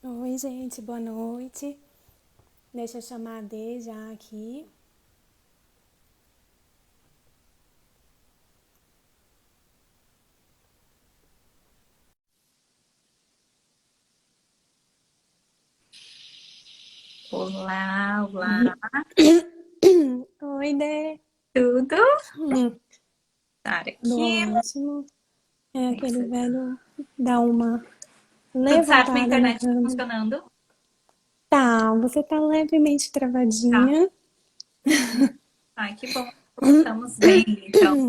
Oi, gente, boa noite. Deixa eu chamar a D já aqui. Olá, olá, Oi, D. tudo? Hum, Sara Tudo aqui. ótimo. É Como é que aquele você tá? velho dar uma Tudo certo? Minha levantada na internet tá cama. funcionando? Tá, você tá levemente Tá. travadinha. Ai, que bom. Estamos bem, então.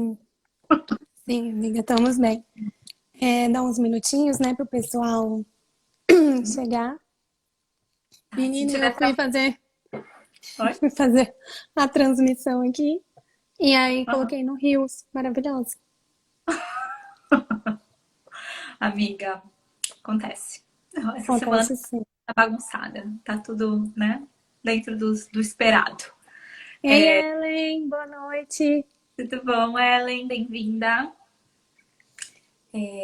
Sim, amiga, estamos bem. Dá uns minutinhos, né, pro pessoal chegar. Tá, se Menina, eu tiver trabalho. Oi? fui fazer a transmissão aqui. E aí Aham. coloquei no Rios. Maravilhoso. Amiga, acontece. Essa semana Acontece sim. tá bagunçada. Tá tudo, né? Dentro do esperado. Ei, Ellen, boa noite. Tudo bom, Ellen? Bem-vinda.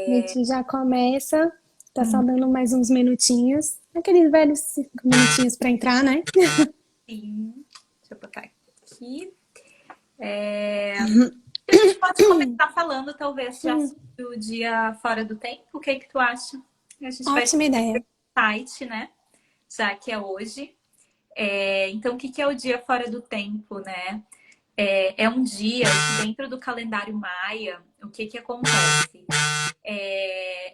A gente já começa, tá só Hum, dando mais uns minutinhos. Aqueles velhos 5 minutinhos para entrar, né? sim. Deixa eu botar aqui. A gente pode começar falando, talvez, já sobre o dia fora do tempo. O que que tu acha? A gente vai Ótima ideia. site, né? Já que é hoje. Então, o que que é o dia fora do tempo, né? É um dia que dentro do calendário maia, o que que acontece?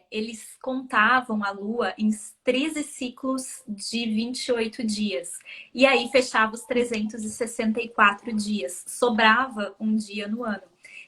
Eles contavam a Lua em 13 ciclos de 28 dias. E aí fechava os 364 dias. Sobrava um dia no ano.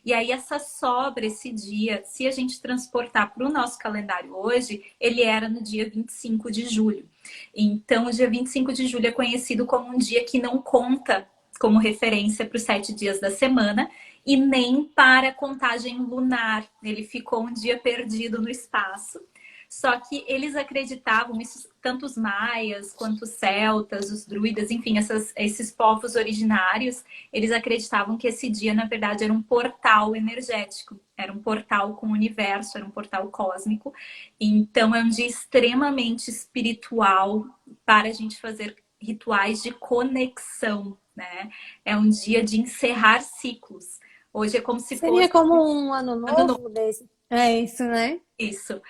E aí essa sobra, esse dia, se a gente transportar para o nosso calendário hoje, ele era no dia 25 de julho. Então, o dia 25 de julho é conhecido como um dia que não conta como referência para os 7 dias da semana e nem para a contagem lunar. Ele ficou um dia perdido no espaço. Só que eles acreditavam, isso, tanto os maias quanto os celtas, os druidas, enfim, esses povos originários, eles acreditavam que esse dia, na verdade, era um portal energético, era um portal com o universo, era um portal cósmico. Então, é um dia extremamente espiritual para a gente fazer rituais de conexão, né? É um dia de encerrar ciclos. Hoje é como se Seria fosse como um ano ano novo. novo desse. É isso, né? Isso.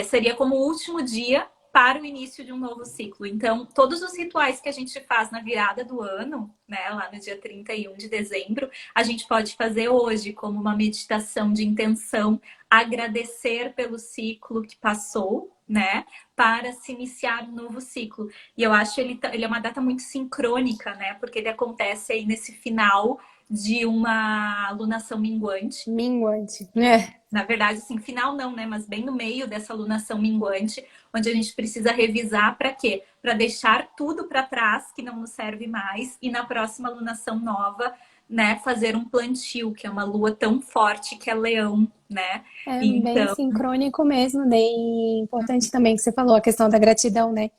Seria como o último dia para o início de um novo ciclo. Então, todos os rituais que a gente faz na virada do ano, né, lá no dia 31 de dezembro, a gente pode fazer hoje como uma meditação de intenção, agradecer pelo ciclo que passou, né, para se iniciar um novo ciclo. E eu acho ele é uma data muito sincrônica, né, porque ele acontece aí nesse final de uma lunação minguante. Minguante. É. Na verdade, assim, final não, né? Mas bem no meio dessa lunação minguante, onde a gente precisa revisar para quê? Para deixar tudo para trás que não nos serve mais e na próxima lunação nova, né, fazer um plantio, que é uma lua tão forte que é leão, né? É bem Então, sincrônico mesmo, bem importante também que você falou a questão da gratidão, né?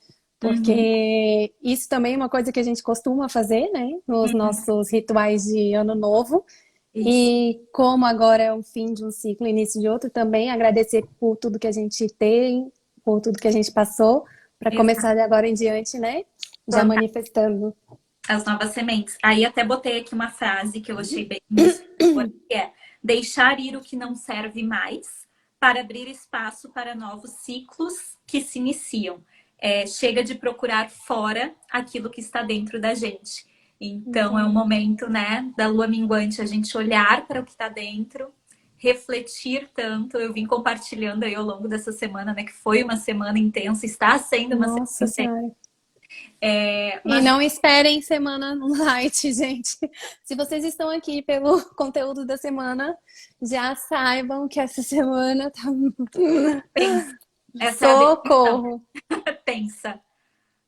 uhum, Porque isso também é uma coisa que a gente costuma fazer, né? Nos uhum, nossos rituais de Ano Novo. isso, E como agora é o fim de um ciclo, início de outro, também agradecer por tudo que a gente tem, por tudo que a gente passou, para exato. começar de agora em diante, né? Já manifestando. As novas sementes. Aí até botei aqui uma frase que eu achei bem inspiradora, que é deixar ir o que não serve mais para abrir espaço para novos ciclos que se iniciam. Chega de procurar fora aquilo que está dentro da gente. Então é um Exato. momento, né, da lua minguante, a gente olhar para o que está dentro, refletir tanto. Eu vim compartilhando aí ao longo dessa semana, né, que foi uma semana intensa, está sendo uma semana Nossa intensa. Senhora. E Mas não esperem semana light, gente. Se vocês estão aqui pelo conteúdo da semana, já saibam que essa semana tá. pensa, essa é a definição. Socorro! Tensa,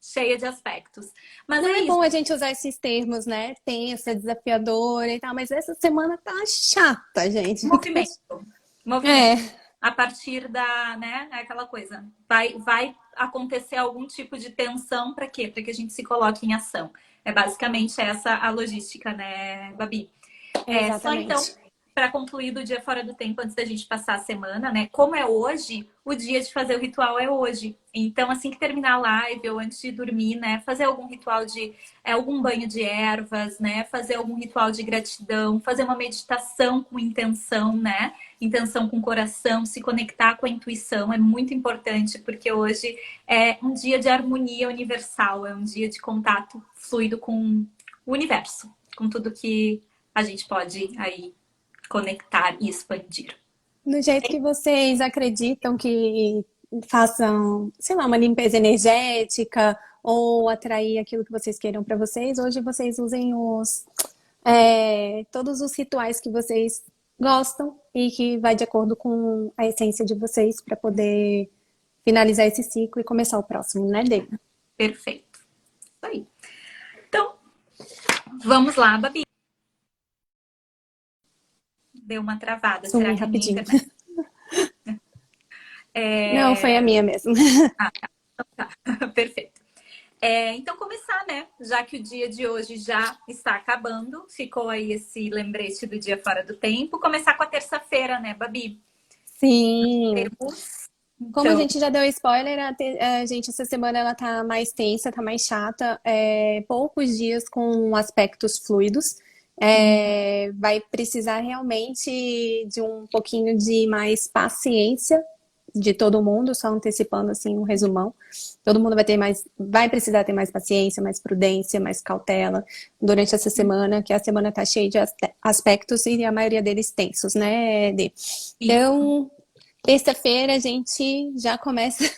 cheia de aspectos. Mas Não é é isso, bom a gente usar esses termos, né? Tensa, desafiadora e tal, mas essa semana tá chata, gente. movimento, movimento. É, A partir da, né, é aquela coisa, vai acontecer algum tipo de tensão para quê? Para que a gente se coloque em ação. É basicamente essa a logística, né, Babi? Só então, exatamente. para concluir do dia fora do tempo, antes da gente passar a semana, né? Como é hoje, o dia de fazer o ritual é hoje. Então, assim que terminar a live ou antes de dormir, né? Fazer algum ritual de algum banho de ervas, né? Fazer algum ritual de gratidão, fazer uma meditação com intenção, né? Intenção com coração, se conectar com a intuição é muito importante, porque hoje é um dia de harmonia universal, é um dia de contato fluido com o universo, com tudo que a gente pode aí conectar e expandir. Do jeito que vocês acreditam que façam, sei lá, uma limpeza energética ou atrair aquilo que vocês queiram para vocês, hoje vocês usem todos os rituais que vocês gostam e que vai de acordo com a essência de vocês para poder finalizar esse ciclo e começar o próximo, né, Dê? Perfeito. Isso aí. Então, vamos lá, Babi. Deu uma travada. Sumi Será que a minha rapidinho. internet... Não, foi a minha mesmo. Tá. Perfeito. Então, começar, né? Já que o dia de hoje já está acabando, ficou aí esse lembrete do dia fora do tempo. Começar com a terça-feira, né, Babi? Sim. Como a Então, gente já deu spoiler, gente, essa semana ela tá mais tensa, tá mais chata. Poucos dias com aspectos fluidos. Vai precisar realmente de um pouquinho de mais paciência de todo mundo, só antecipando assim um resumão. Todo mundo vai precisar ter mais paciência, mais prudência, mais cautela durante essa semana, que a semana tá cheia de aspectos e a maioria deles tensos, né, Dê? Então, terça-feira a gente já começa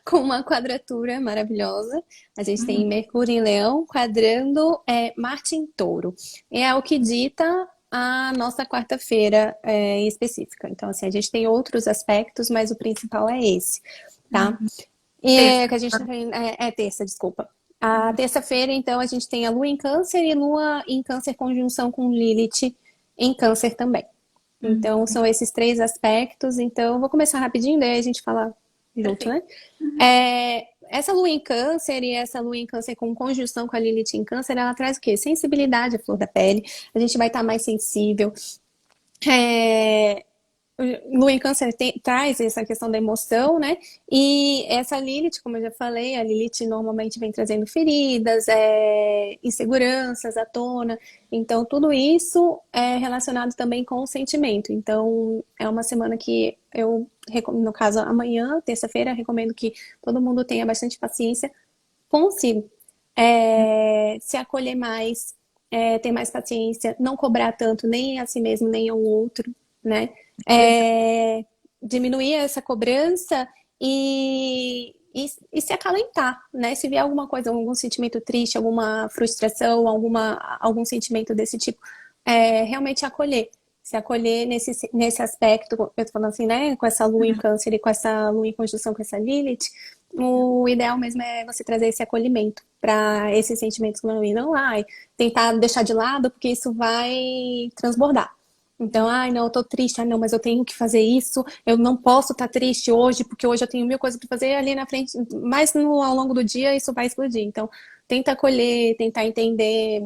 com uma quadratura maravilhosa. A gente tem Mercúrio em Leão quadrando Marte em Touro. É o que dita a nossa quarta-feira específica. Então, assim, a gente tem outros aspectos, mas o principal é esse, tá? E que a gente tem, terça, desculpa. A terça-feira, então, a gente tem a Lua em Câncer e Lua em Câncer conjunção com Lilith em Câncer também. Então, são esses três aspectos. Então, eu vou começar rapidinho, daí a gente fala junto, né? Essa Lua em Câncer e essa Lua em Câncer com conjunção com a Lilith em Câncer, ela traz o quê? Sensibilidade à flor da pele. A gente vai estar mais sensível. Lua em Câncer traz essa questão da emoção, né? E essa Lilith, como eu já falei, a Lilith normalmente vem trazendo feridas, inseguranças à tona. Então, tudo isso é relacionado também com o sentimento. Então, é uma semana que eu, no caso, amanhã, terça-feira, recomendo que todo mundo tenha bastante paciência consigo. Se acolher mais, ter mais paciência, não cobrar tanto nem a si mesmo, nem ao outro, né? Diminuir essa cobrança e se acalentar, né? Se vier alguma coisa, algum sentimento triste, alguma frustração, algum sentimento desse tipo, realmente acolher. Se acolher nesse aspecto, eu tô falando assim, né? Com essa Lua em Câncer e com essa Lua em conjunção com essa Lilith, o ideal mesmo é você trazer esse acolhimento para esses sentimentos que vão vir. Não, tentar deixar de lado, porque isso vai transbordar. Então, não, eu tô triste, não, mas eu tenho que fazer isso, eu não posso estar triste hoje, porque hoje eu tenho mil coisas para fazer ali na frente, mas ao longo do dia isso vai explodir. Então, tenta acolher, tentar entender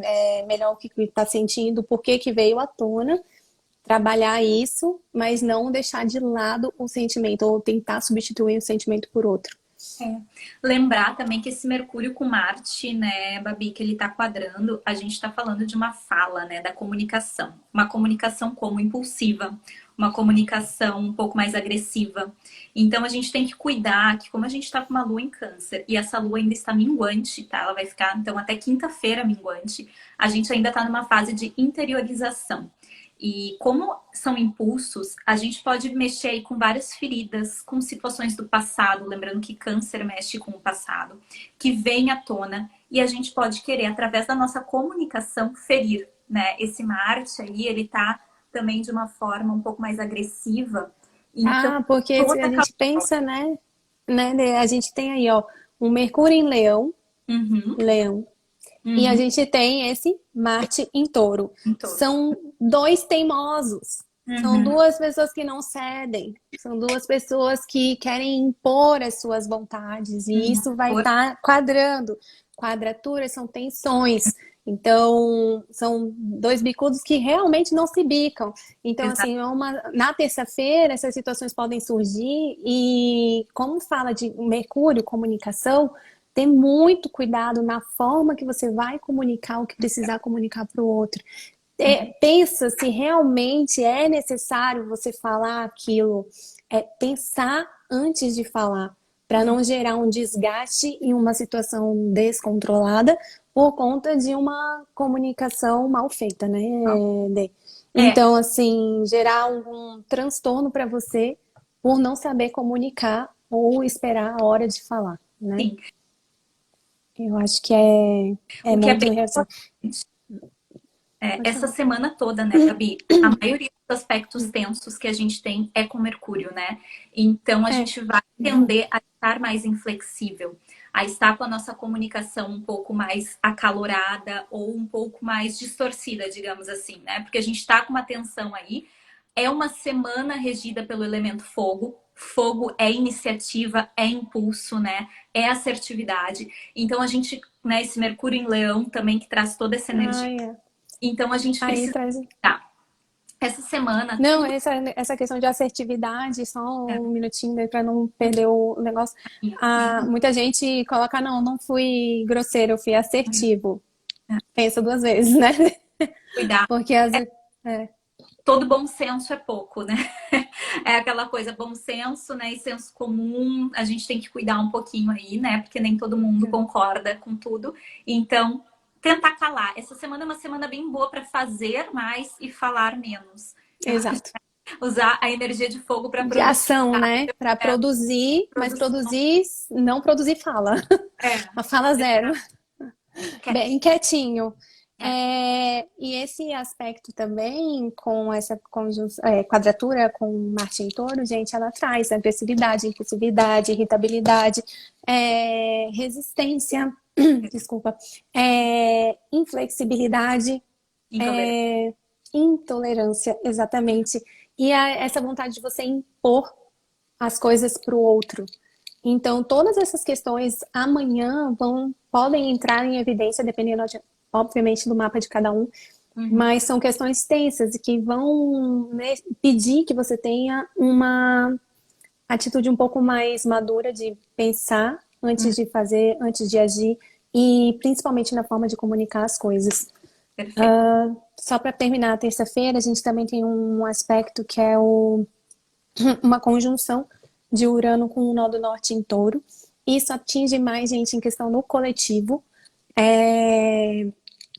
melhor o que está sentindo, por que veio à tona, trabalhar isso, mas não deixar de lado o sentimento, ou tentar substituir o sentimento por outro. Lembrar também que esse Mercúrio com Marte, né, Babi, que ele tá quadrando, a gente tá falando de uma fala, né, da comunicação. Uma comunicação como impulsiva, uma comunicação um pouco mais agressiva. Então a gente tem que cuidar que como a gente tá com uma lua em Câncer e essa lua ainda está minguante, tá? Ela vai ficar, então, até quinta-feira minguante. A gente ainda tá numa fase de interiorização. E como são impulsos, a gente pode mexer aí com várias feridas, com situações do passado, lembrando que Câncer mexe com o passado, que vem à tona e a gente pode querer, através da nossa comunicação, ferir, né? Esse Marte aí, ele tá também de uma forma um pouco mais agressiva. Então, porque a gente pensa, né? A gente tem aí, ó, um Mercúrio em Leão, Leão. E a gente tem esse Marte em Touro. São dois teimosos. São duas pessoas que não cedem. São duas pessoas que querem impor as suas vontades. E isso vai estar quadrando. Quadraturas são tensões. Então, são dois bicudos que realmente não se bicam. Então, Exato. assim, na terça-feira, essas situações podem surgir e, como fala de Mercúrio, comunicação, ter muito cuidado na forma que você vai comunicar o que precisar comunicar para o outro. Pensa se realmente é necessário você falar aquilo. Pensar antes de falar, para não gerar um desgaste em uma situação descontrolada por conta de uma comunicação mal feita, né, Dê? É, Então, assim, gerar algum transtorno para você por não saber comunicar ou esperar a hora de falar, né? sim. Eu acho que é O que é muito bem reação. Pode essa falar. semana toda, né, Gabi? A maioria dos aspectos tensos que a gente tem é com Mercúrio, né? Então a É, gente vai tender a estar mais inflexível, a estar com a nossa comunicação um pouco mais acalorada ou um pouco mais distorcida, digamos assim, né? Porque a gente está com uma tensão aí. É uma semana regida pelo elemento fogo. Fogo é iniciativa, é impulso, né? É assertividade. Então a gente, né, esse Mercúrio em Leão também que traz toda essa energia. ai, é. Então a gente Aí precisa traz. cuidar. Essa semana, Não, tudo essa questão de assertividade, só é um minutinho para não perder o negócio. Muita gente coloca, não, não fui grosseiro, eu fui assertivo. Pensa duas vezes, né? cuidar. Porque às vezes. É, Todo bom senso é pouco, né? É aquela coisa, bom senso, né? E senso comum, a gente tem que cuidar um pouquinho aí, né? Porque nem todo mundo concorda com tudo. Então, tentar calar. Essa semana é uma semana bem boa para fazer mais e falar menos. Eu acho exato. que usar a energia de fogo para De ação, produtividade, né? Para é, produzir, mas produção. não produzir fala. É, A fala zero. Bem quietinho. quietinho. É, E esse aspecto também, com essa quadratura com Marte em Touro, gente, ela traz agressividade, impulsividade, irritabilidade, resistência, desculpa, inflexibilidade, intolerância. intolerância, exatamente. E essa vontade de você impor as coisas para o outro. Então, todas essas questões amanhã podem entrar em evidência, dependendo, obviamente, do mapa de cada um, Uhum. mas são questões tensas e que vão, né, pedir que você tenha uma atitude um pouco mais madura de pensar antes de fazer, antes de agir e principalmente na forma de comunicar as coisas. Perfeito. Só para terminar a terça-feira, a gente também tem um aspecto que é uma conjunção de Urano com o nó do norte em Touro. Isso atinge mais gente em questão no coletivo.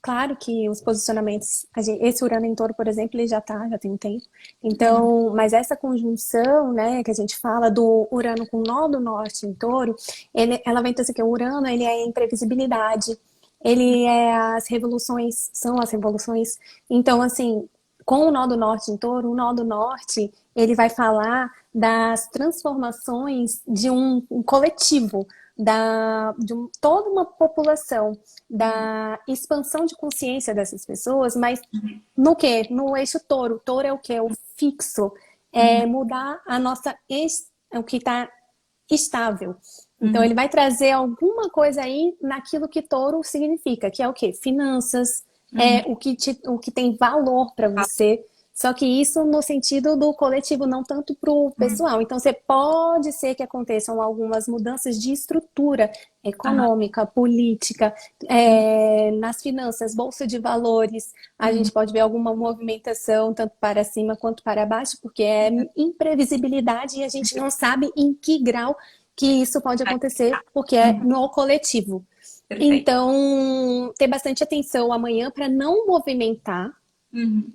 Claro que os posicionamentos, esse Urano em Touro, por exemplo, ele já tem um tempo. Então, mas essa conjunção, né, que a gente fala do Urano com o nó do norte em Touro, ela vem dizer que o Urano, ele é imprevisibilidade, ele é são as revoluções. Então, assim, com o nó do norte em Touro, o nó do norte, ele vai falar das transformações de um coletivo, toda uma população, da expansão de consciência dessas pessoas, mas no quê? No eixo touro. Touro é o quê? O fixo. É mudar o que está estável. Então, ele vai trazer alguma coisa aí naquilo que touro significa, que é o quê? Finanças, o que tem valor para você. Só que isso no sentido do coletivo, não tanto para o pessoal. Então, pode ser que aconteçam algumas mudanças de estrutura econômica, política, nas finanças, bolsa de valores. A gente pode ver alguma movimentação, tanto para cima quanto para baixo, porque é imprevisibilidade e a gente não sabe em que grau que isso pode acontecer, porque é no coletivo. Perfeito. Então, ter bastante atenção amanhã para não movimentar Uhum.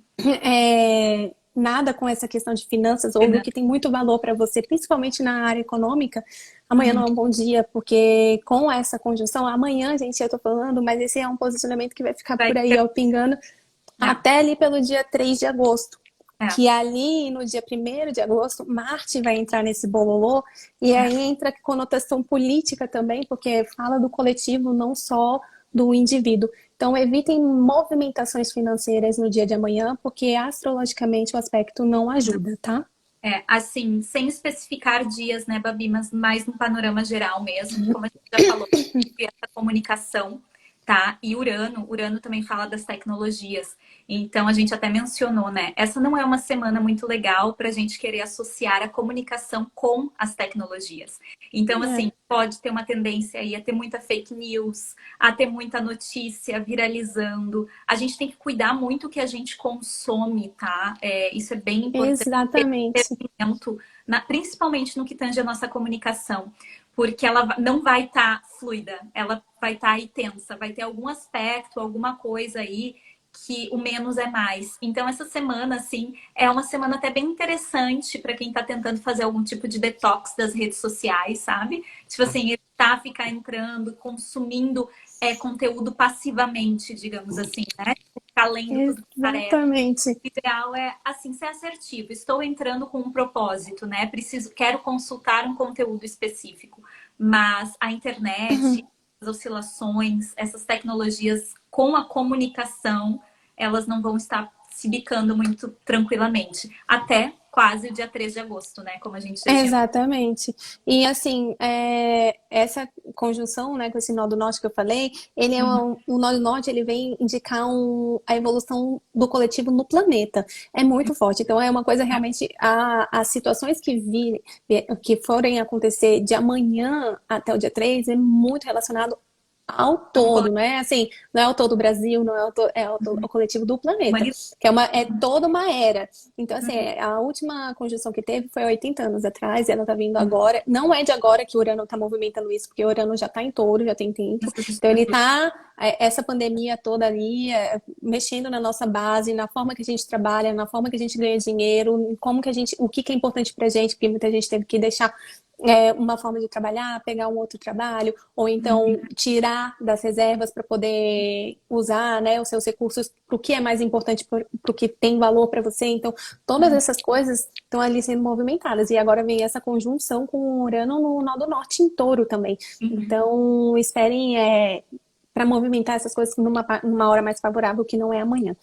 nada com essa questão de finanças ou do que tem muito valor para você, principalmente na área econômica. Amanhã não é um bom dia, porque com essa conjunção, amanhã, gente, eu tô falando, mas esse é um posicionamento que vai ficar Vai por aí, ter. ó, pingando, É, até ali pelo dia 3 de agosto. é, Que ali, no dia 1º de agosto, Marte vai entrar nesse bololô, e é. aí entra conotação política também, porque fala do coletivo, não só do indivíduo. Então, evitem movimentações financeiras no dia de amanhã, porque astrologicamente o aspecto não ajuda, tá? Assim, sem especificar dias, né, Babi, mas mais no panorama geral mesmo, como a gente já falou, essa comunicação tá? E Urano também fala das tecnologias. Então a gente até mencionou, né? Essa não é uma semana muito legal para a gente querer associar a comunicação com as tecnologias. Então, assim, É, pode ter uma tendência aí a ter muita fake news, a ter muita notícia viralizando. A gente tem que cuidar muito o que a gente consome, tá? Isso é bem importante. exatamente. Principalmente no que tange a nossa comunicação, porque ela não vai estar fluida, ela vai estar aí tensa, vai ter algum aspecto, alguma coisa aí que o menos é mais. Então, essa semana, assim, é uma semana até bem interessante para quem está tentando fazer algum tipo de detox das redes sociais, sabe? Tipo assim, evitar ficar entrando, consumindo conteúdo passivamente, digamos assim, né? Ficar lendo tudo que parece. Exatamente. O ideal é, assim, ser assertivo. Estou entrando com um propósito, né? Quero consultar um conteúdo específico. Mas a internet, as oscilações, essas tecnologias com a comunicação, elas não vão estar se bicando muito tranquilamente. Até quase o dia 3 de agosto, né? Como a gente já tinha. Exatamente. E assim, essa conjunção, né, com esse nó do norte que eu falei, ele é Uhum. o nó do norte, ele vem indicar a evolução do coletivo no planeta. É muito forte. Então é uma coisa realmente, as situações que forem acontecer de amanhã até o dia 3 é muito relacionado ao todo, não é assim, não é ao todo do Brasil, não é ao coletivo do planeta, que é toda uma era. Então, assim, a última conjunção que teve foi há 80 anos atrás, e ela tá vindo agora. Não é de agora que o Urano tá movimentando isso, porque o Urano já tá em touro, já tem tempo. Então, ele tá, essa pandemia toda ali, mexendo na nossa base, na forma que a gente trabalha, na forma que a gente ganha dinheiro, como que o que é importante pra gente, porque muita gente teve que deixar uma forma de trabalhar, pegar um outro trabalho, ou então tirar das reservas para poder usar, né, os seus recursos para o que é mais importante, para o que tem valor para você. Então, todas essas coisas estão ali sendo movimentadas. E agora vem essa conjunção com o Urano no Nó do Norte em Touro também. Uhum. Então, esperem para movimentar essas coisas numa hora mais favorável, que não é amanhã,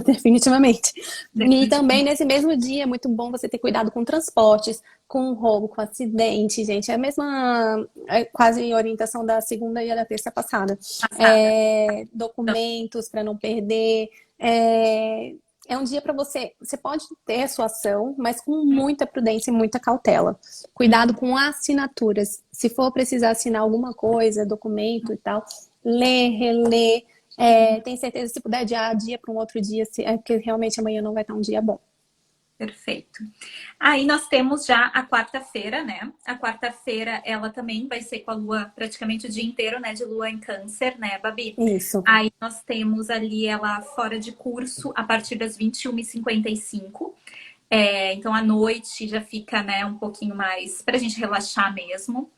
definitivamente. E também nesse mesmo dia é muito bom você ter cuidado com transportes, com roubo, com acidente, gente. É a mesma quase orientação da segunda e da terça passada. Passada. Então, Documentos para não perder. É um dia para você. Você pode ter a sua ação, mas com muita prudência e muita cautela. Cuidado com assinaturas. Se for precisar assinar alguma coisa, documento e tal, lê, relê. Tem certeza, se puder adiar, adia para um outro dia, porque realmente amanhã não vai estar um dia bom. perfeito. Aí nós temos já a quarta-feira, né? A quarta-feira, ela também vai ser com a lua praticamente o dia inteiro, né? De lua em câncer, né, Babi? Isso. Aí nós temos ali ela fora de curso a partir das 21h55. Então à noite já fica, né, um pouquinho mais pra gente relaxar mesmo.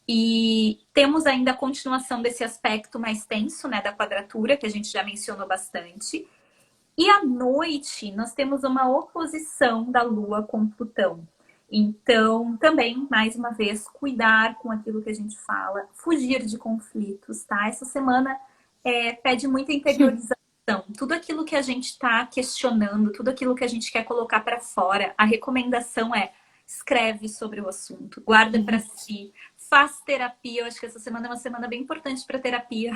E temos ainda a continuação desse aspecto mais tenso, né, da quadratura, que a gente já mencionou bastante. E à noite, nós temos uma oposição da Lua com Plutão. Então, também, mais uma vez, cuidar com aquilo que a gente fala, fugir de conflitos, tá? Essa semana pede muita interiorização. Tudo aquilo que a gente está questionando, tudo aquilo que a gente quer colocar para fora, a recomendação é escreve sobre o assunto, guarda para si, faz terapia. Eu acho que essa semana é uma semana bem importante para terapia.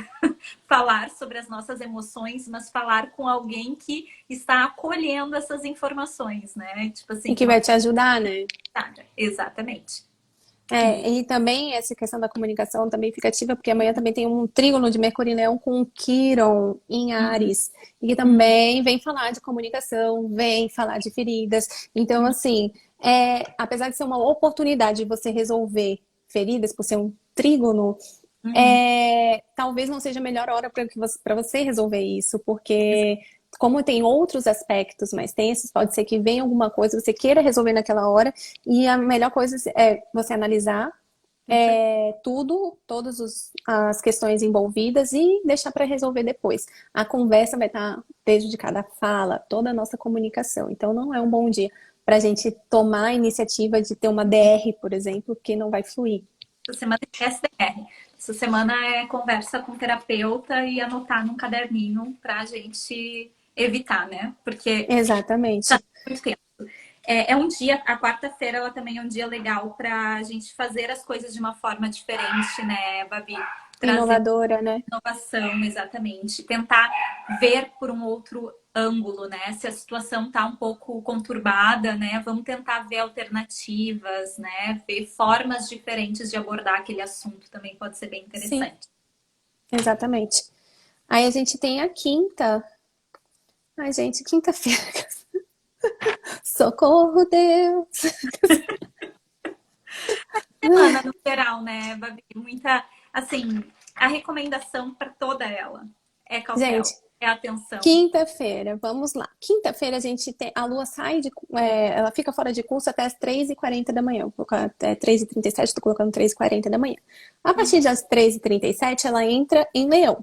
Falar sobre as nossas emoções, mas falar com alguém que está acolhendo essas informações, né? Tipo E assim, que uma vai te ajudar, né? verdade. Exatamente. E E também essa questão da comunicação também fica ativa, porque amanhã também tem um trígono de Mercúrio em Leão com Quiron em Áries, e que também vem falar de comunicação, vem falar de feridas. Então, assim, apesar de ser uma oportunidade de você resolver feridas, por ser um trígono, uhum, talvez não seja a melhor hora para você resolver isso, porque como tem outros aspectos mais tensos, pode ser que venha alguma coisa você queira resolver naquela hora, e a melhor coisa é você analisar todas as questões envolvidas e deixar para resolver depois. A conversa vai estar prejudicada, a fala, toda a nossa comunicação. Então não é um bom dia para a gente tomar a iniciativa de ter uma DR, por exemplo, que não vai fluir. essa semana é SDR. Essa semana é conversa com o terapeuta e anotar num caderninho para a gente evitar, né? Porque tá Exatamente. muito tempo. É um dia, a quarta-feira, ela também é um dia legal para a gente fazer as coisas de uma forma diferente, né, Babi? trazer Inovadora, né? inovação, exatamente. Tentar ver por um outro ângulo, né? Se a situação está um pouco conturbada, né? Vamos tentar ver alternativas, né? Ver formas diferentes de abordar aquele assunto também pode ser bem Sim, interessante. exatamente. Aí a gente tem a quinta. Ai, gente, quinta-feira. Socorro, Deus! Semana no geral, né, Babi? Muita, assim, a recomendação para toda ela é cautela, Gente, é atenção. quinta-feira, vamos lá. Quinta-feira a gente tem. A lua sai de. Ela fica fora de curso até as 3h40 da manhã. Vou colocar até 3h37, estou colocando 3h40 da manhã. A partir das 3h37, ela entra em Leão.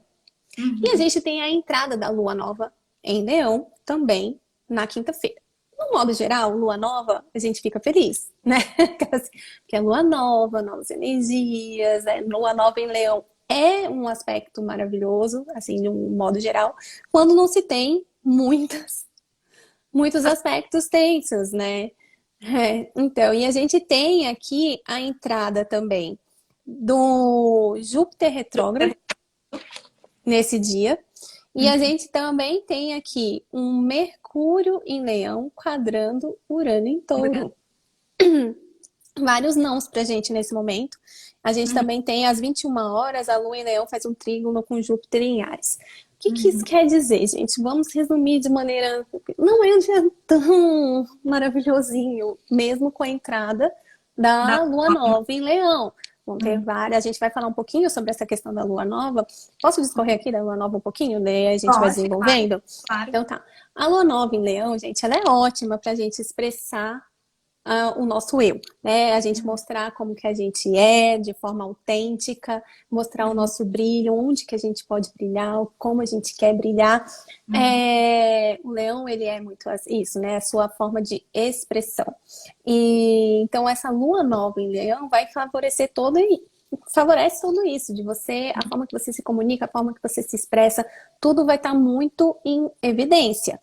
E a Uhum. gente tem a entrada da lua nova em Leão também na quinta-feira. No modo geral, lua nova, a gente fica feliz, né? Porque é lua nova, novas energias, lua nova em Leão é um aspecto maravilhoso, assim, de um modo geral, quando não se tem muitos aspectos tensos, né? Então, e a gente tem aqui a entrada também do Júpiter retrógrado nesse dia. E a gente também tem aqui um Mercúrio em Leão quadrando Urano em Touro. Vários nãos pra gente nesse momento. A gente Uhum. também tem às 21 horas, a Lua em Leão faz um trígono com Júpiter em Áries. O que que isso Uhum. quer dizer, gente? Vamos resumir de maneira. Não é um dia tão maravilhosinho, mesmo com a entrada Da da Lua forma. Nova em Leão. Vão ter Uhum. várias. A gente vai falar um pouquinho sobre essa questão da Lua Nova. Posso discorrer aqui da Lua Nova um pouquinho? Daí a gente vai Pode, claro, desenvolvendo? claro. Então tá. A Lua Nova em Leão, gente, ela é ótima para a gente expressar o nosso eu, né? A gente Uhum. mostrar como que a gente é, de forma autêntica, mostrar o Uhum. nosso brilho, onde que a gente pode brilhar, como a gente quer brilhar. Uhum. O leão, ele é muito isso, né? A sua forma de expressão. E então essa lua nova em leão vai favorecer favorece tudo isso, de você, a forma que você se comunica, a forma que você se expressa, tudo vai estar muito em evidência.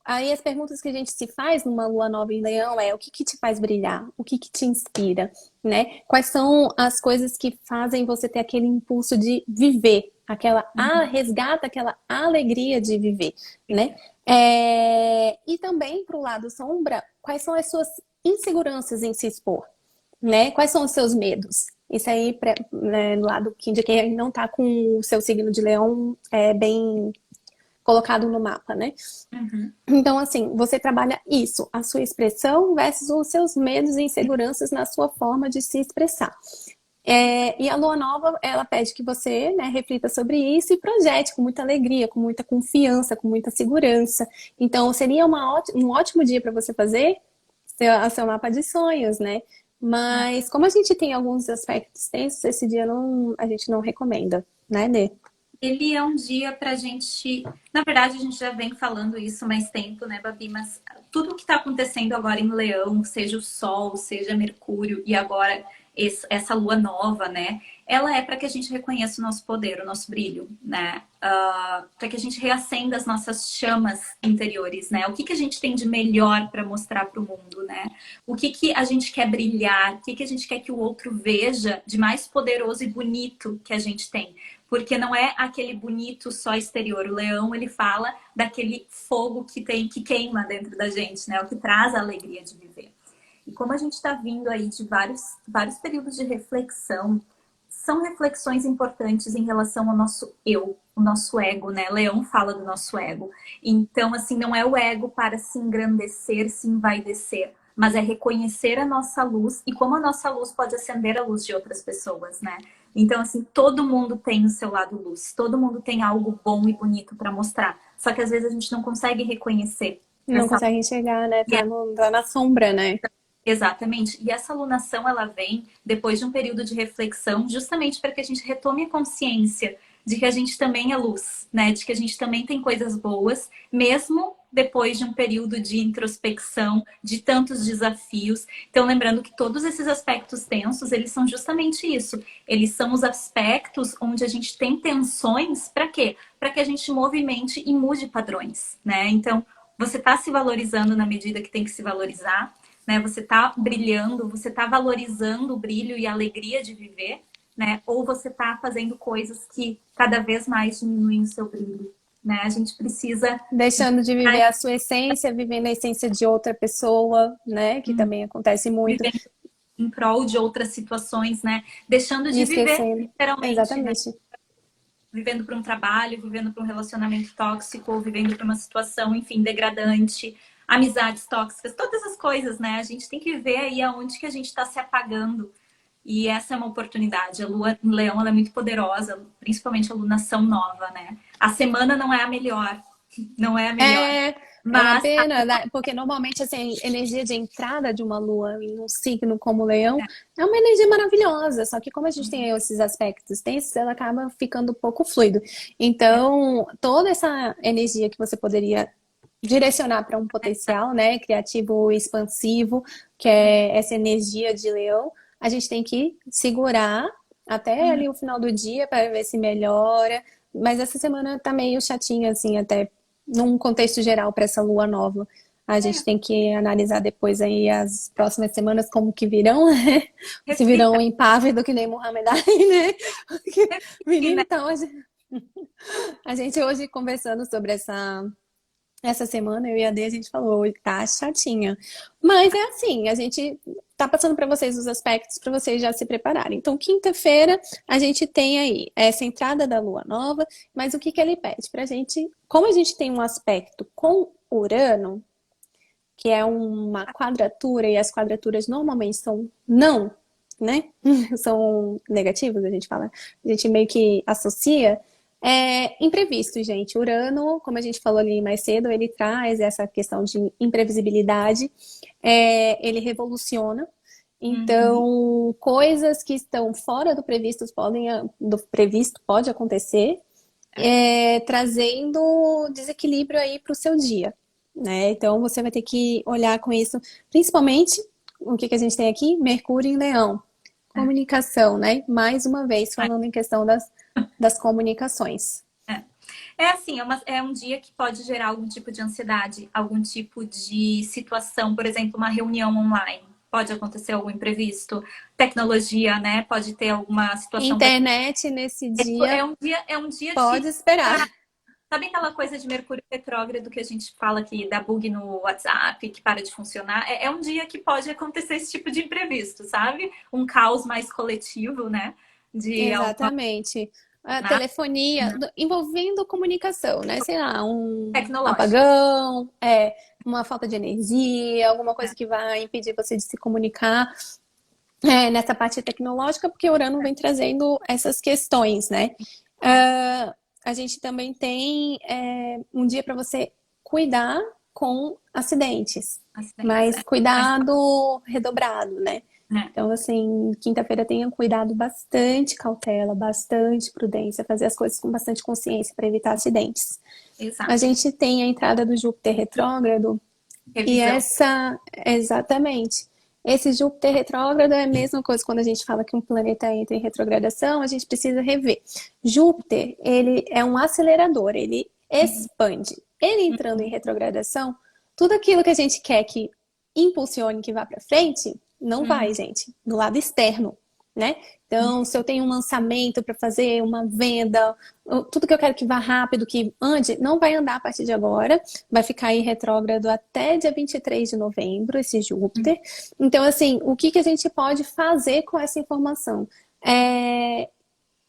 Aí as perguntas que a gente se faz numa lua nova em leão é o que que te faz brilhar? O que que te inspira? Né? Quais são as coisas que fazem você ter aquele impulso de viver? Resgata aquela alegria de viver, né? E também para o lado sombra, quais são as suas inseguranças em se expor? Né? Quais são os seus medos? Isso aí, né, do lado de quem não está com o seu signo de leão bem colocado no mapa, né? Uhum. Então, assim, você trabalha isso, a sua expressão versus os seus medos e inseguranças na sua forma de se expressar. E a lua nova, ela pede que você, né, reflita sobre isso e projete com muita alegria, com muita confiança, com muita segurança. Então, seria um ótimo dia para você fazer seu mapa de sonhos, né? Mas como a gente tem alguns aspectos tensos, esse dia a gente não recomenda, né, Nê? Ele é um dia para a gente. Na verdade, a gente já vem falando isso há mais tempo, né, Babi? Mas tudo que está acontecendo agora em Leão, seja o Sol, seja Mercúrio e agora essa lua nova, né? Ela é para que a gente reconheça o nosso poder, o nosso brilho, né? Para que a gente reacenda as nossas chamas interiores, né? O que que a gente tem de melhor para mostrar para o mundo, né? O que que a gente quer brilhar, o que que a gente quer que o outro veja de mais poderoso e bonito que a gente tem. Porque não é aquele bonito só exterior. O leão, ele fala daquele fogo que queima dentro da gente, né? O que traz a alegria de viver. E como a gente está vindo aí de vários períodos de reflexão, são reflexões importantes em relação ao nosso eu, o nosso ego, né? Leão fala do nosso ego. Então, assim, não é o ego para se engrandecer, se envaidecer, mas é reconhecer a nossa luz e como a nossa luz pode acender a luz de outras pessoas, né? Então, assim, todo mundo tem o seu lado luz, todo mundo tem algo bom e bonito para mostrar. Só que às vezes a gente não consegue reconhecer Não essa. consegue enxergar, né? Tá na sombra, né? Exatamente. E essa alunação, ela vem depois de um período de reflexão, justamente para que a gente retome a consciência de que a gente também é luz, né? De que a gente também tem coisas boas, mesmo depois de um período de introspecção, de tantos desafios. Então, lembrando que todos esses aspectos tensos, eles são justamente isso. Eles são os aspectos onde a gente tem tensões, para quê? Para que a gente movimente e mude padrões, né? Então, você está se valorizando na medida que tem que se valorizar, né? Você está brilhando, você está valorizando o brilho e a alegria de viver, né? Ou você está fazendo coisas que cada vez mais diminuem o seu brilho, né? A gente precisa Deixando de viver a sua essência, vivendo a essência de outra pessoa, né? Que também acontece muito. viver em prol de outras situações, né? Deixando E de viver, esquecendo. literalmente, né? Exatamente. Vivendo para um trabalho, vivendo para um relacionamento tóxico, vivendo para uma situação, enfim, degradante, amizades tóxicas, todas as coisas, né? A gente tem que ver aí aonde que a gente está se apagando. E essa é uma oportunidade. A Lua em Leão, ela é muito poderosa, principalmente a lunação nova, né? A semana não é a melhor, não é a melhor. É uma Mas pena, né? Porque normalmente assim, a energia de entrada de uma lua em um signo como o Leão é uma energia maravilhosa. Só que como a gente tem esses aspectos tensos, ela acaba ficando um pouco fluido. Então, toda essa energia que você poderia direcionar para um potencial, né, criativo, expansivo, que é essa energia de Leão, a gente tem que segurar até ali o final do dia para ver se melhora. Mas essa semana tá meio chatinha, assim, até num contexto geral para essa lua nova. A gente tem que analisar depois aí as próximas semanas como que virão, né? Se reflita, virão impávido que nem Muhammad Ali, né? Porque, menino, né? então a gente hoje conversando sobre essa semana, eu e a Dê, a gente falou, tá chatinha. Mas é assim, a gente tá passando para vocês os aspectos para vocês já se prepararem. Então, quinta-feira, a gente tem aí essa entrada da lua nova, mas o que que ele pede pra gente? Como a gente tem um aspecto com Urano, que é uma quadratura, e as quadraturas normalmente são não, né? São negativos, a gente fala. A gente meio que associa. Imprevisto, gente. Urano, como a gente falou ali mais cedo, ele traz essa questão de imprevisibilidade. Ele revoluciona. Então, coisas que estão fora do previsto pode acontecer, trazendo desequilíbrio aí para o seu dia, né? Então você vai ter que olhar com isso, principalmente o que que a gente tem aqui? Mercúrio em Leão, comunicação, né? Mais uma vez falando em questão das comunicações. É assim, é um dia que pode gerar algum tipo de ansiedade, algum tipo de situação, por exemplo, uma reunião online. Pode acontecer algum imprevisto, tecnologia, né? Pode ter alguma situação. Internet nesse dia É um dia pode de. esperar. Sabe aquela coisa de Mercúrio retrógrado que a gente fala que dá bug no WhatsApp, que para de funcionar? É um dia que pode acontecer esse tipo de imprevisto, sabe? Um caos mais coletivo, né? De alguma Exatamente. A telefonia, envolvendo comunicação, né? Sei lá, um tecnológica. apagão, uma falta de energia, alguma coisa que vai impedir você de se comunicar, nessa parte tecnológica, porque Urano vem trazendo essas questões, né? A gente também tem um dia para você cuidar com acidentes, Acidentes, mas cuidado redobrado, né? né? Então, assim, quinta-feira tenha cuidado, bastante cautela, bastante prudência, fazer as coisas com bastante consciência para evitar acidentes. A Exato. gente tem a entrada do Júpiter retrógrado e Revisão. exatamente, esse Júpiter retrógrado é a mesma coisa quando a gente fala que um planeta entra em retrogradação, a gente precisa rever. Júpiter, ele é um acelerador, ele expande. Ele entrando em retrogradação, tudo aquilo que a gente quer que impulsione, que vá para frente, não vai, gente, do lado externo, né? Então, se eu tenho um lançamento para fazer, uma venda, tudo que eu quero que vá rápido, que ande, não vai andar a partir de agora, vai ficar aí retrógrado até dia 23 de novembro, esse Júpiter. Então, assim, o que que a gente pode fazer com essa informação?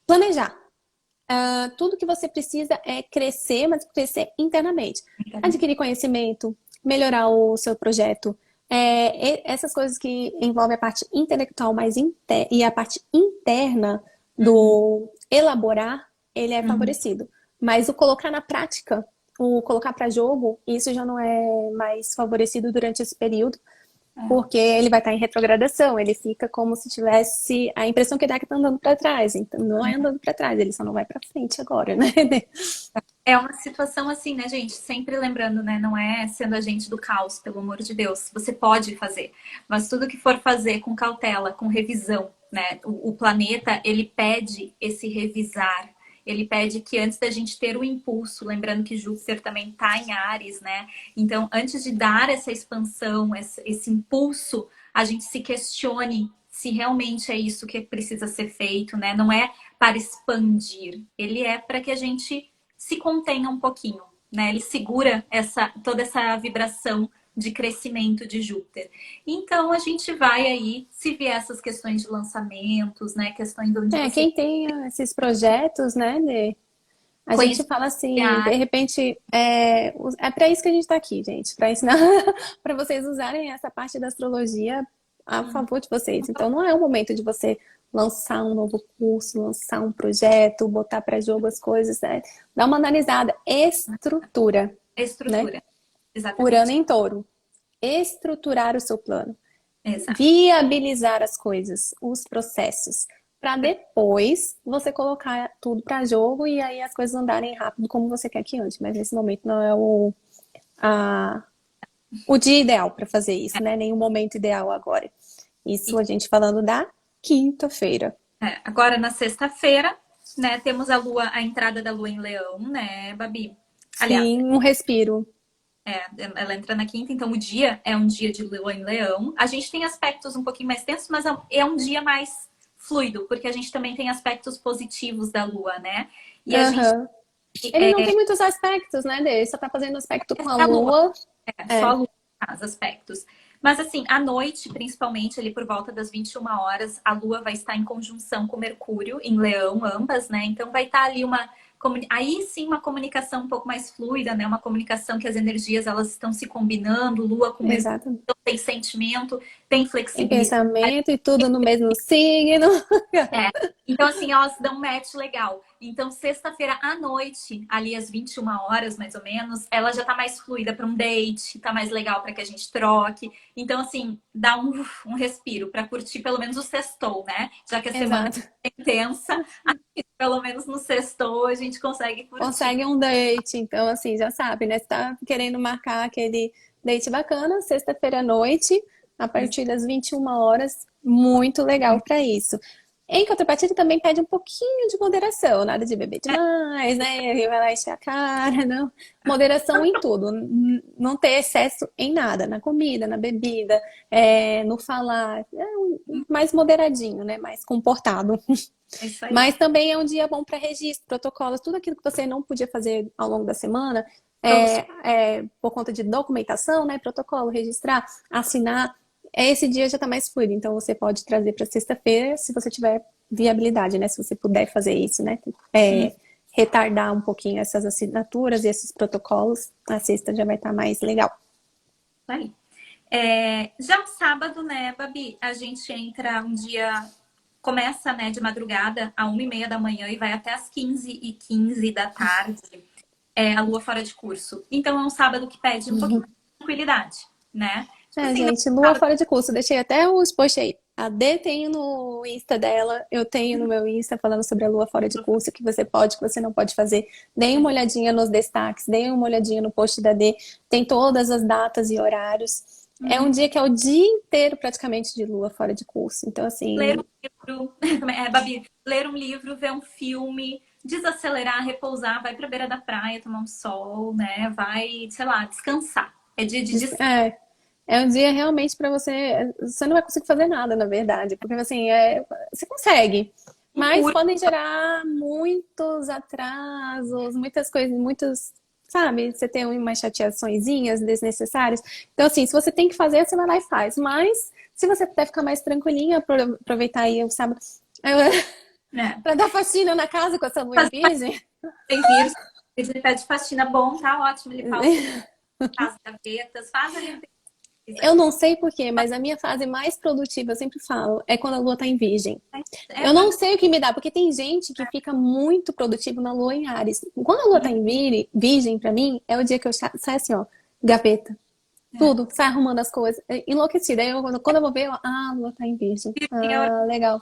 Planejar. Tudo que você precisa é crescer, mas crescer internamente. Adquirir conhecimento, melhorar o seu projeto. Essas coisas que envolvem a parte intelectual e a parte interna do elaborar, ele é favorecido. Mas o colocar na prática, o colocar para jogo, isso já não é mais favorecido durante esse período, porque ele vai estar em retrogradação, ele fica como se tivesse a impressão que dá que está andando para trás. Então, não é andando para trás, ele só não vai para frente agora, né? É uma situação assim, né, gente? Sempre lembrando, né? Não é sendo agente do caos, pelo amor de Deus. Você pode fazer, mas tudo que for fazer com cautela, com revisão, né? O planeta, ele pede esse revisar. Ele pede que antes da gente ter o impulso, lembrando que Júpiter também está em Áries, né? Então, antes de dar essa expansão, esse impulso, a gente se questione se realmente é isso que precisa ser feito, né? Não é para expandir, ele é para que a gente se contenha um pouquinho, né? Ele segura toda essa vibração de crescimento de Júpiter. Então a gente vai aí, se vier essas questões de lançamentos, né? Questões onde você Quem tem esses projetos, né, a gente conhece. fala assim, de repente, é para isso que a gente está aqui, gente, para ensinar, para vocês usarem essa parte da astrologia a favor de vocês. Então, não é o momento de você lançar um novo curso, lançar um projeto, botar para jogo as coisas, né? Dá uma analisada, estrutura, né? Estrutura, Urano exatamente. em Touro, estruturar o seu plano, Exato. viabilizar as coisas, os processos, para depois você colocar tudo para jogo e aí as coisas andarem rápido como você quer que ande. Mas nesse momento não é a, o dia ideal para fazer isso, né? Nem o momento ideal agora. Isso a gente falando da quinta-feira. Agora na sexta-feira, né, temos a entrada da Lua em Leão, né, Babi? Aliás, Sim, um respiro. ela entra na quinta, então o dia é um dia de Lua em Leão. A gente tem aspectos um pouquinho mais tensos, mas é um dia mais fluido, porque a gente também tem aspectos positivos da Lua, né? E a gente Uhum. Ele não tem muitos aspectos, né, dele? Só tá fazendo aspecto com a a Lua, Lua. só a Lua faz aspectos. Mas assim, à noite, principalmente ali por volta das 21 horas, a Lua vai estar em conjunção com Mercúrio em Leão, ambas, né? Então vai estar ali aí sim uma comunicação um pouco mais fluida, né? Uma comunicação que as energias elas estão se combinando, Lua com Mercúrio, Exato. então tem sentimento, tem Tem flexibilidade. pensamento e tudo no mesmo signo. É. Então, assim, elas dão um match legal. Então, sexta-feira à noite, ali às 21 horas, mais ou menos, ela já tá mais fluida para um date, tá mais legal para que a gente troque. Então, assim, dá um respiro para curtir pelo menos o sextou, né? Já que a semana Exato. é intensa, pelo menos no sextou a gente consegue curtir. Consegue um date, então assim, já sabe, né? Se tá querendo marcar aquele date bacana, sexta-feira à noite, a partir das 21 horas, muito legal para isso. Em contrapartida, também pede um pouquinho de moderação, nada de beber demais, né? Vai lá encher a cara, não. Moderação em tudo, não ter excesso em nada, na comida, na bebida, no falar, mais moderadinho, né? Mais comportado. É isso aí. Mas também é um dia bom para registro, protocolos, tudo aquilo que você não podia fazer ao longo da semana, por conta de documentação, né? Protocolo, registrar, assinar. Esse dia já está mais fluido, então você pode trazer para sexta-feira, se você tiver viabilidade, né? Se você puder fazer isso, né? Retardar um pouquinho essas assinaturas e esses protocolos, a sexta já vai estar mais legal. Aí. Já o sábado, né, Babi, a gente entra um dia, começa, né, de madrugada, a 1h30 da manhã e vai até as 15h15 da tarde, a lua fora de curso. Então é um sábado que pede um pouquinho de tranquilidade, né? Tipo assim, Gente, lua fora de curso. Deixei até os posts aí. A D tem no Insta dela, eu tenho no meu Insta falando sobre a lua fora de curso, o que você pode, o que você não pode fazer. Deem uma olhadinha nos destaques, deem uma olhadinha no post da D. Tem todas as datas e horários. É um dia que é o dia inteiro praticamente de lua fora de curso. Então, ler assim, um livro, Babi, ler um livro, ver um filme, desacelerar, repousar, vai pra beira da praia, tomar um sol, né? Vai, sei lá, descansar. É dia de descanso. é um dia realmente para você. Você não vai conseguir fazer nada, na verdade, porque assim, você consegue, mas podem gerar muitos atrasos, muitas coisas, muitos, sabe? Você tem umas chateaçõezinhas desnecessárias. Então, assim, se você tem que fazer, você vai lá e faz. Mas se você puder ficar mais tranquilinha, aproveitar aí o sábado para dar faxina na casa com essa lua em virgem. Tem vírus, ele pede faxina bom, tá ótimo. Ele pausa as gavetas, faz ali um Eu não sei por quê, mas a minha fase mais produtiva, eu sempre falo, é quando a lua tá em virgem. Eu não sei o que me dá, porque tem gente que fica muito produtivo na lua em Áries. Quando a lua tá em virgem, pra mim, é o dia que eu saio assim, ó, gaveta. Tudo, sai arrumando as coisas. Enlouquecida. Aí quando eu vou ver, a lua tá em virgem. Ah, legal.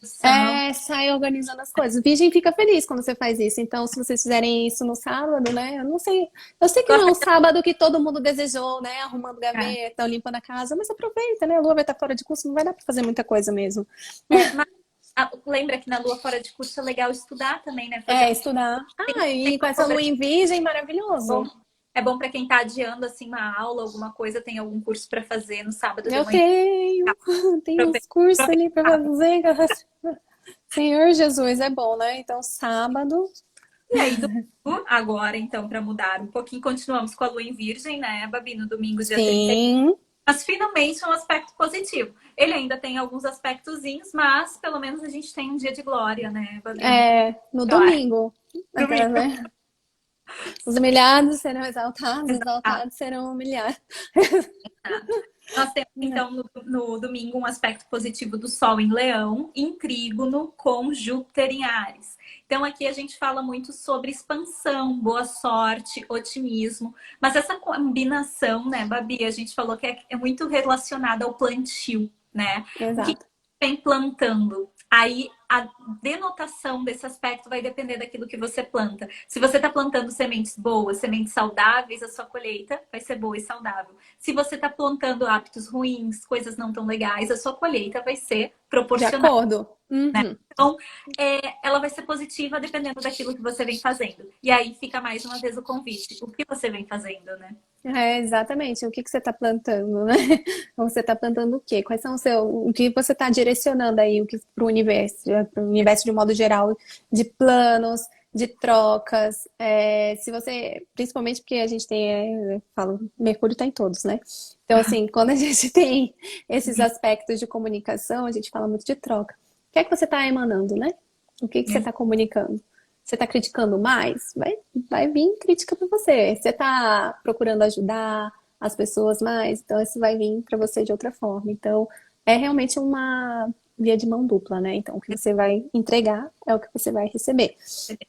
Sai organizando as coisas. Virgem fica feliz quando você faz isso. Então, se vocês fizerem isso no sábado, né? Eu não sei. Eu sei que não é um sábado que todo mundo desejou, né? Arrumando gaveta, limpando a casa, mas aproveita, né? A lua vai estar fora de curso, não vai dar pra fazer muita coisa mesmo. Mas lembra que na lua fora de curso é legal estudar também, né? Estudar. E com essa lua em virgem, maravilhoso. É bom para quem está adiando assim uma aula, alguma coisa, tem algum curso para fazer no sábado de Eu manhã. tenho uns cursos ali para fazer. Senhor Jesus, é bom, né? Então, sábado, E aí, domingo, agora, então, para mudar um pouquinho, continuamos com a lua em Virgem, né, Babi, no domingo, dia 30. sim, Mas finalmente é um aspecto positivo. Ele ainda tem alguns aspectozinhos, mas pelo menos a gente tem um dia de glória, né, Babi? no Glória. domingo. Aquelas, Domingo. né? Os humilhados serão exaltados, os exaltados serão humilhados. Nós temos, então, no domingo, um aspecto positivo do Sol em Leão, em Trígono, com Júpiter em Áries. Então, aqui a gente fala muito sobre expansão, boa sorte, otimismo. Mas essa combinação, né, Babi, a gente falou que é muito relacionada ao plantio, né? O que Exato. vem plantando? Aí a denotação desse aspecto vai depender daquilo que você planta. Se você está plantando sementes boas, sementes saudáveis, a sua colheita vai ser boa e saudável. Se você está plantando hábitos ruins, coisas não tão legais, a sua colheita vai ser De proporcional. acordo. Uhum. Então, ela vai ser positiva dependendo daquilo que você vem fazendo. E aí fica mais uma vez o convite. O que você vem fazendo, né? Exatamente. O que que você está plantando, né? Você está plantando o quê? Quais são o que você está direcionando aí para o universo de um modo geral, de planos, de trocas. Se você, principalmente porque a gente tem, eu falo, Mercúrio está em todos, né? Então, assim, quando a gente tem esses aspectos de comunicação, a gente fala muito de troca. O que é que você está emanando, né? O que que você está comunicando? Você está criticando mais? Vai vir crítica para você. Você está procurando ajudar as pessoas mais? Então, isso vai vir para você de outra forma. Então, é realmente uma via de mão dupla, né? Então, o que você vai entregar é o que você vai receber.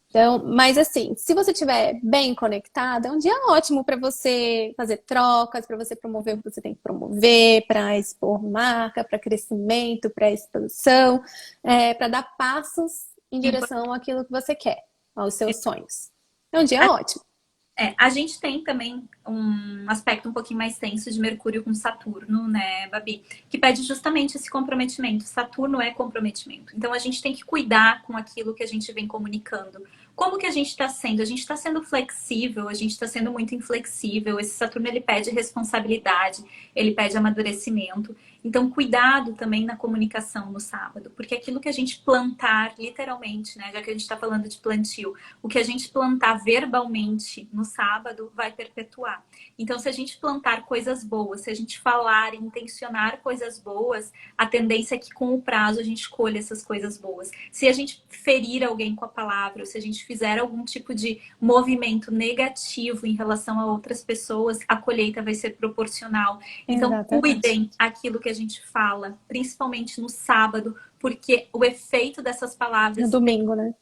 Então, mas assim, se você estiver bem conectado, é um dia ótimo para você fazer trocas, para você promover o que você tem que promover, para expor marca, para crescimento, para expansão, para dar passos em direção àquilo que você quer, aos seus sonhos. É um dia ótimo. A gente tem também um aspecto um pouquinho mais tenso de Mercúrio com Saturno, né, Babi? Que pede justamente esse comprometimento. Saturno é comprometimento. Então a gente tem que cuidar com aquilo que a gente vem comunicando. Como que a gente está sendo? A gente está sendo flexível, a gente está sendo muito inflexível. Esse Saturno ele pede responsabilidade, ele pede amadurecimento. Então, cuidado também na comunicação no sábado, porque aquilo que a gente plantar, literalmente, né? Já que a gente está falando de plantio, o que a gente plantar verbalmente no sábado vai perpetuar. Então, se a gente plantar coisas boas, se a gente falar e intencionar coisas boas, a tendência é que com o prazo a gente colha essas coisas boas. Se a gente ferir alguém com a palavra, ou se a gente fizer algum tipo de movimento negativo em relação a outras pessoas, a colheita vai ser proporcional. Então, Exatamente. cuidem aquilo que a gente fala, principalmente no sábado, porque o efeito dessas palavras. No domingo, né?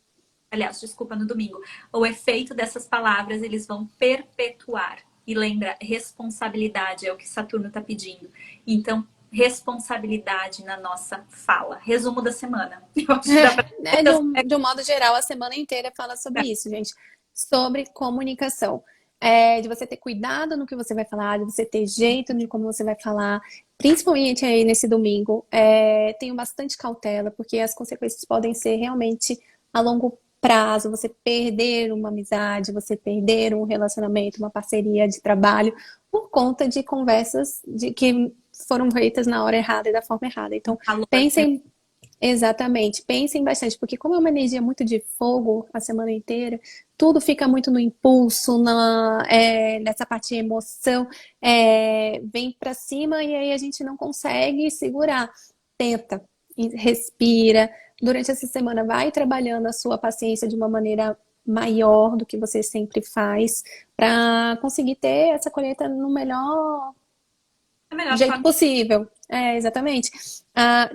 Aliás, desculpa, no domingo. O efeito dessas palavras, eles vão perpetuar. E lembra, responsabilidade é o que Saturno está pedindo. Então, responsabilidade na nossa fala. Resumo da semana. Eu acho que dá pra... De um modo geral, a semana inteira fala sobre isso, gente. Sobre comunicação. De você ter cuidado no que você vai falar, de você ter jeito de como você vai falar. Principalmente aí nesse domingo. Tenho bastante cautela, porque as consequências podem ser realmente a longo prazo. Você perder uma amizade, você perder um relacionamento, uma parceria de trabalho, por conta de conversas que foram feitas na hora errada e da forma errada. Então, pensem. Exatamente, pensem bastante, porque como é uma energia muito de fogo a semana inteira, tudo fica muito no impulso, nessa parte de emoção, vem pra cima e aí a gente não consegue segurar. Tenta, respira. Durante essa semana, vai trabalhando a sua paciência de uma maneira maior do que você sempre faz, para conseguir ter essa colheita no melhor jeito possível. Exatamente.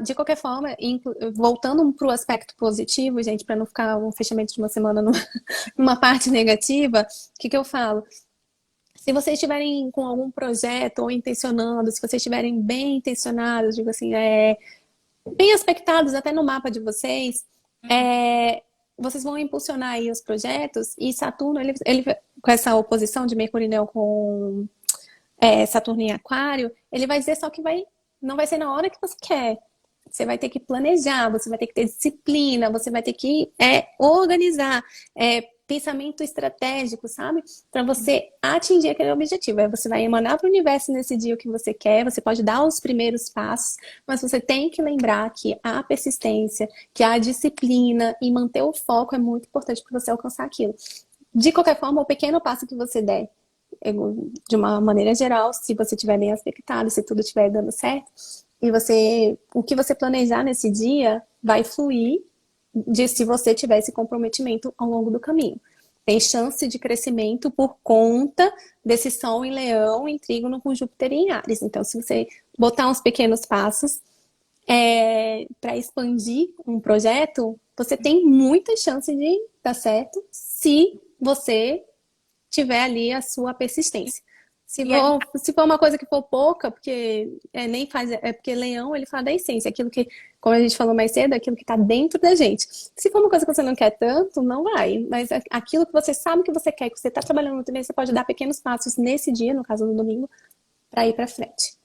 De qualquer forma, voltando para o aspecto positivo, gente, para não ficar um fechamento de uma semana numa parte negativa, o que eu falo? Se vocês estiverem com algum projeto ou intencionando, se vocês estiverem bem intencionados, digo assim, bem aspectados até no mapa de vocês, vocês vão impulsionar aí os projetos, e Saturno, ele com essa oposição de Mercúrio e Leão com Saturno em Aquário, ele vai dizer só que não vai ser na hora que você quer. Você vai ter que planejar, você vai ter que ter disciplina, você vai ter que organizar, pensamento estratégico, sabe? Para você atingir aquele objetivo. Aí você vai emanar para o universo nesse dia o que você quer, você pode dar os primeiros passos, mas você tem que lembrar que a persistência, que a disciplina e manter o foco é muito importante para você alcançar aquilo. De qualquer forma, o pequeno passo que você der, de uma maneira geral, se você estiver bem aspectado, se tudo estiver dando certo, e o que você planejar nesse dia vai fluir de se você tiver esse comprometimento ao longo do caminho. Tem chance de crescimento por conta desse Sol em Leão, em Trígono com Júpiter em Áries. Então, se você botar uns pequenos passos para expandir um projeto, você tem muita chance de dar certo se você tiver ali a sua persistência. Se for uma coisa que for pouca, porque nem faz, é porque Leão ele fala da essência, aquilo que, como a gente falou mais cedo, aquilo que está dentro da gente. Se for uma coisa que você não quer tanto, não vai. Mas aquilo que você sabe que você quer, que você está trabalhando também, você pode dar pequenos passos nesse dia, no caso do domingo, para ir para frente.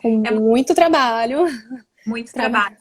Com muito trabalho. Muito trabalho.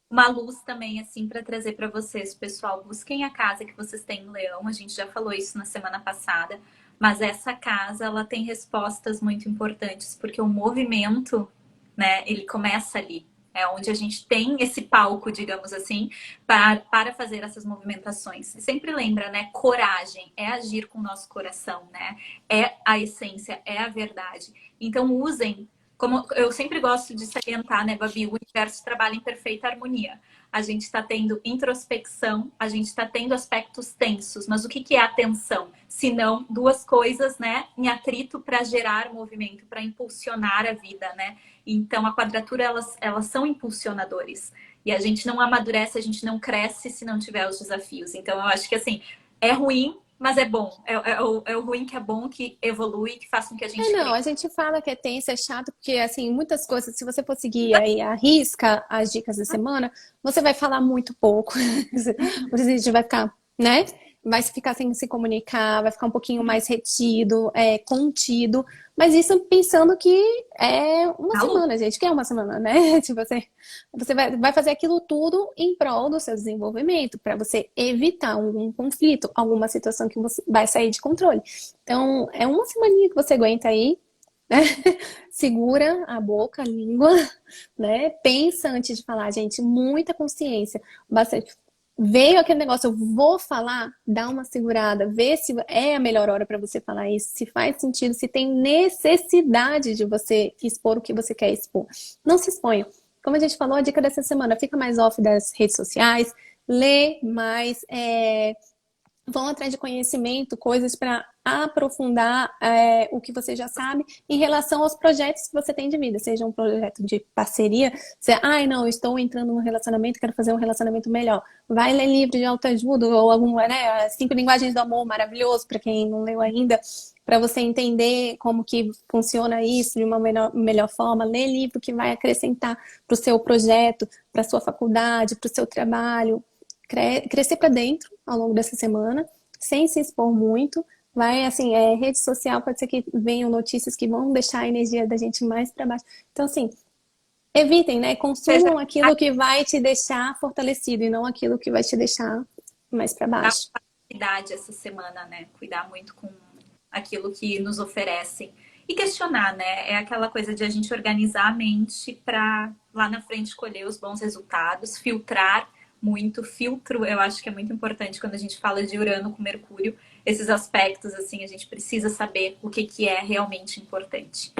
Uma luz também, assim, para trazer para vocês, pessoal. Busquem a casa que vocês têm em Leão. A gente já falou isso na semana passada. Mas essa casa, ela tem respostas muito importantes, porque o movimento, né, ele começa ali. É onde a gente tem esse palco, digamos assim, para fazer essas movimentações. E sempre lembra, né? Coragem é agir com o nosso coração, né? É a essência, é a verdade. Então, usem. Como eu sempre gosto de salientar, né, Babi? O universo trabalha em perfeita harmonia. A gente está tendo introspecção, a gente está tendo aspectos tensos. Mas o que é a tensão? Se não, duas coisas, né, em atrito para gerar movimento, para impulsionar a vida, né? Então, a quadratura, elas são impulsionadores. E a gente não amadurece, a gente não cresce se não tiver os desafios. Então, eu acho que, assim, é ruim, mas é bom. É o ruim que é bom, que evolui, que faz com que a gente Não, a cresça. gente fala que é tenso, é chato, porque, assim, muitas coisas, se você for seguir aí a risca as dicas da semana, você vai falar muito pouco. O gente vai ficar, né? Vai ficar sem se comunicar, vai ficar um pouquinho mais retido, contido. Mas isso pensando que é uma Alô? semana, gente, que é uma semana, né? Tipo, você vai fazer aquilo tudo em prol do seu desenvolvimento, para você evitar algum conflito, alguma situação que você vai sair de controle. Então, é uma semaninha que você aguenta aí, né? Segura a boca, a língua, né? Pensa antes de falar, gente, muita consciência. Bastante. Veio aquele negócio, eu vou falar, dá uma segurada, vê se é a melhor hora para você falar isso, se faz sentido, se tem necessidade de você expor o que você quer expor. Não se exponha. Como a gente falou, a dica dessa semana, fica mais off das redes sociais, lê mais, vão atrás de conhecimento, coisas para aprofundar o que você já sabe em relação aos projetos que você tem de vida, seja um projeto de parceria, você, não, estou entrando num relacionamento, quero fazer um relacionamento melhor. Vai ler livro de autoajuda ou algum, né, 5 linguagens do amor, maravilhoso, para quem não leu ainda, para você entender como que funciona isso de uma melhor forma. Lê livro que vai acrescentar para o seu projeto, para a sua faculdade, para o seu trabalho. Crescer para dentro ao longo dessa semana, sem se expor muito. Vai, assim, rede social, pode ser que venham notícias que vão deixar a energia da gente mais para baixo. Então, assim, evitem, né? Seja Consumam aquilo que vai te deixar fortalecido e não aquilo que vai te deixar mais para dar baixo. idade essa semana, né? Cuidar muito com aquilo que nos oferecem. E questionar, né? É aquela coisa de a gente organizar a mente para lá na frente colher os bons resultados, filtrar muito. Filtro, eu acho que é muito importante quando a gente fala de Urano com Mercúrio. Esses aspectos, assim, a gente precisa saber o que é realmente importante.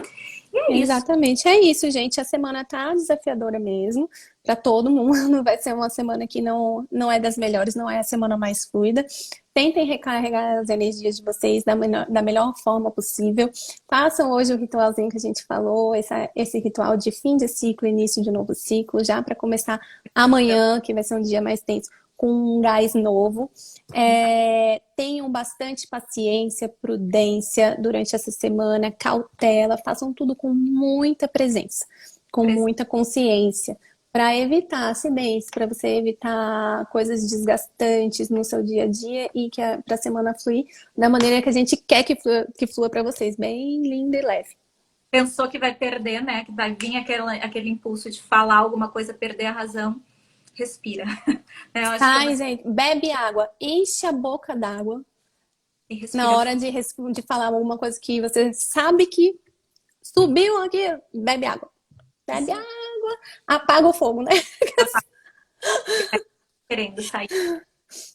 E é isso. Exatamente, é isso, gente. A semana tá desafiadora mesmo para todo mundo. Vai ser uma semana que não é das melhores, não é a semana mais fluida. Tentem recarregar as energias de vocês da melhor forma possível. Façam hoje o ritualzinho que a gente falou, esse ritual de fim de ciclo, início de novo ciclo, já para começar amanhã, que vai ser um dia mais tenso, com um gás novo. Tenham bastante paciência, prudência durante essa semana, cautela, façam tudo com muita presença, com muita consciência, para evitar acidentes, para você evitar coisas desgastantes no seu dia a dia e que para a semana fluir da maneira que a gente quer que flua para vocês, bem linda e leve. Pensou que vai perder, né? Que vai vir aquele impulso de falar alguma coisa, perder a razão. Respira. Eu acho que Gente, bebe água, enche a boca d'água, E Na respira. hora de falar alguma coisa que você sabe que subiu aqui, bebe água. Bebe Isso água, apaga o fogo, né? querendo sair,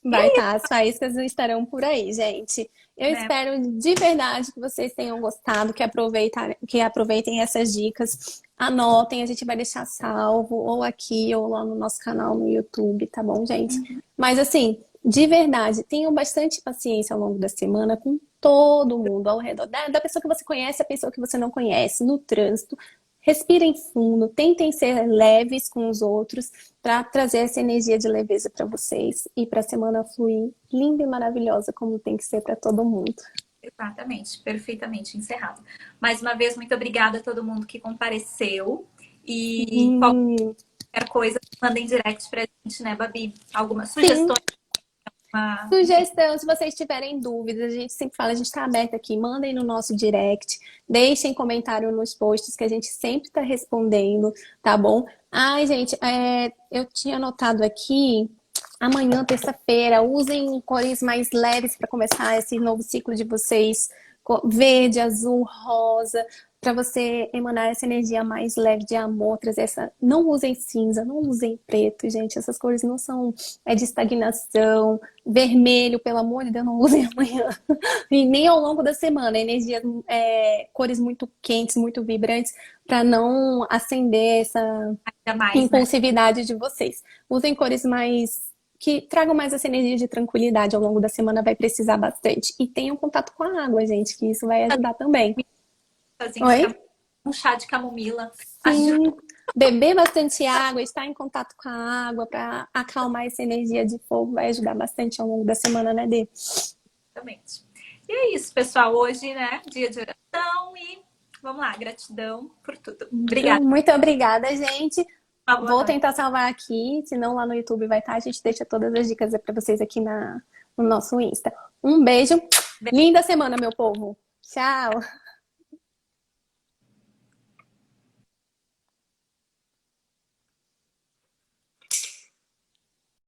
Vai estar, as faíscas estarão por aí, gente. Eu né? espero de verdade que vocês tenham gostado, que aproveitem essas dicas. Anotem, a gente vai deixar salvo, ou aqui, ou lá no nosso canal no YouTube, tá bom, gente? Mas assim, de verdade, tenham bastante paciência ao longo da semana com todo mundo ao redor, da pessoa que você conhece, a pessoa que você não conhece, no trânsito. Respirem fundo, tentem ser leves com os outros para trazer essa energia de leveza para vocês e para a semana fluir linda e maravilhosa como tem que ser para todo mundo. Exatamente, perfeitamente encerrado. Mais uma vez, muito obrigada a todo mundo que compareceu. E Sim, qualquer coisa, mandem direct pra gente, né, Babi? Algumas sim. sugestões, enfim, Sugestão, se vocês tiverem dúvidas, a gente sempre fala, a gente está aberto aqui, mandem no nosso direct, deixem comentário nos posts que a gente sempre está respondendo, tá bom? Ai, gente, eu tinha anotado aqui, amanhã, terça-feira, usem cores mais leves para começar esse novo ciclo de vocês, verde, azul, rosa, para você emanar essa energia mais leve de amor, trazer essa. Não usem cinza, não usem preto, gente, essas cores não são de estagnação. Vermelho, pelo amor de Deus, não usem amanhã. E nem ao longo da semana. Energia, cores muito quentes, muito vibrantes, para não acender essa ainda mais, né? impulsividade de vocês. Usem cores mais que tragam mais essa energia de tranquilidade ao longo da semana, vai precisar bastante. E tenham contato com a água, gente, que isso vai ajudar também. Fazinho de Oi? um chá de camomila ajuda Sim. Beber bastante água, estar em contato com a água para acalmar essa energia de fogo vai ajudar bastante ao longo da semana, né, Dê? exatamente. E é isso, pessoal. Hoje, né, dia de oração e vamos lá, gratidão por tudo. Obrigada. Muito obrigada, gente. Uma boa Vou noite. tentar salvar aqui, senão lá no YouTube vai estar. A gente deixa todas as dicas para vocês aqui no nosso Insta. Um beijo. Linda semana, meu povo. Tchau.